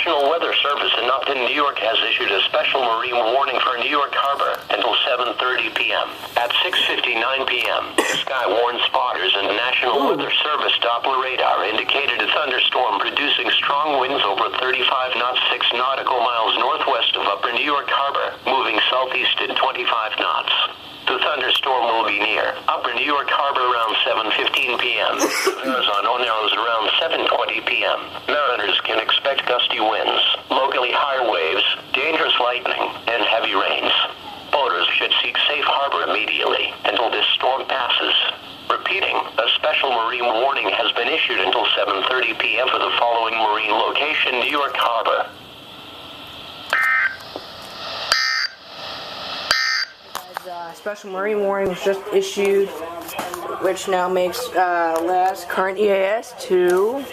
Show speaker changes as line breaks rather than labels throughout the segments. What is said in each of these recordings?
National Weather Service in Upton, New York has issued a special marine warning for New York Harbor until 7:30 p.m. At 6:59 p.m., sky warned spotters and the National Weather Service Doppler radar indicated a thunderstorm producing strong winds over 35 knots 6 nautical miles northwest of Upper New York Harbor, moving southeast at 25 knots. The thunderstorm will be near Upper New York Harbor around 7:15 p.m. Horizontal narrows around 7:20 p.m. Mariners can expect gusty winds, locally high waves, dangerous lightning, and heavy rains. Boaters should seek safe harbor immediately until this storm passes. Repeating, a special marine warning has been issued until 7:30 p.m. for the following marine location, New York Harbor.
Special marine warning was just issued, which now makes last current EAS to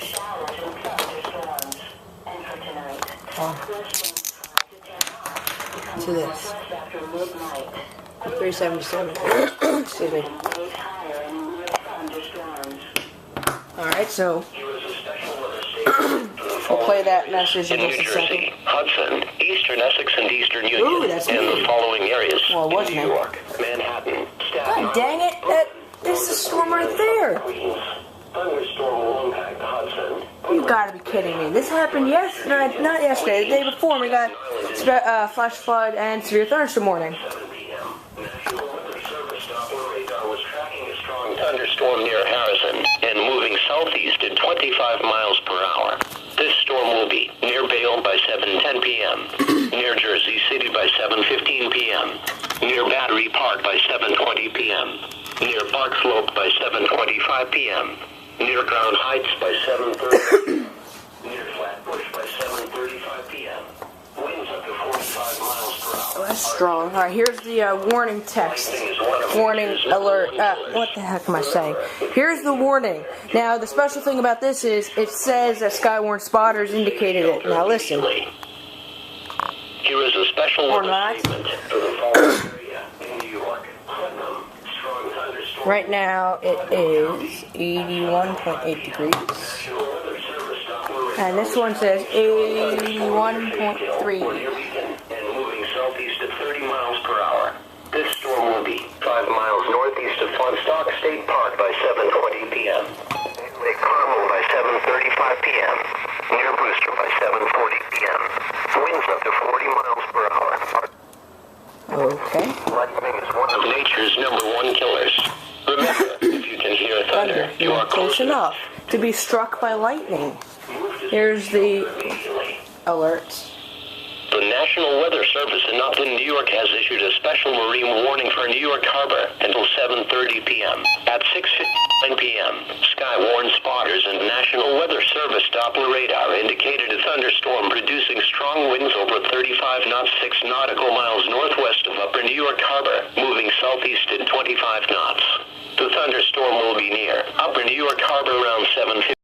this 377. Excuse me. All right, so we'll play that message in just a second.
Hudson, Eastern Essex, and Eastern Union.
Ooh, that's
and
me.
The following areas:
well, it wasn't
New York, Manhattan, Staten
God dang it! There's a storm right there.
Thunderstorm will impact Hudson.
You gotta be kidding me. This happened yesterday, not yesterday, the day before. We got flash flood and severe thunderstorm warning.
National Weather Service Doppler radar was tracking a strong thunderstorm near Harrison and moving southeast at 25 miles per hour. This storm will be near Bayonne by 7:10 p.m., near Jersey City by 7:15 p.m., near Battery Park by 7:20 p.m., near Park Slope by 7:25 p.m., near Crown Heights by 7:30, near Flatbush by 7:35 p.m. Winds up to 45 miles per hour.
Oh, that's strong. All right, here's the warning text. Warning alert. What the heck am I saying? Here's the warning. Now, the special thing about this is it says that Skywarn spotters indicated it. Now, listen.
Here is a special
Or not.
statement for the following area in New York. Strong thunderstorm.
Right now, it is 81.8 degrees. And this one says 81.3.
And moving southeast at 30 miles per hour. This storm will be 5 miles northeast of Funstock State Park by 7:20 p.m. Lake Carmel by 7:35 p.m. Near Brewster by 7:40 p.m. Winds up to 40 miles per hour.
Okay.
Lightning is one of nature's #1 killers. Remember, if you can hear thunder, you are
close enough to be struck by lightning. Here's the alerts.
The National Weather Service in Upton, New York has issued a special marine warning for New York Harbor until 7:30 p.m. At 6:59 p.m., sky warned spotters and National Weather Service Doppler radar indicated a thunderstorm producing strong winds over 35 knots 6 nautical miles northwest of Upper New York Harbor, moving southeast at 25 knots. The thunderstorm will be near Upper New York Harbor around 7:15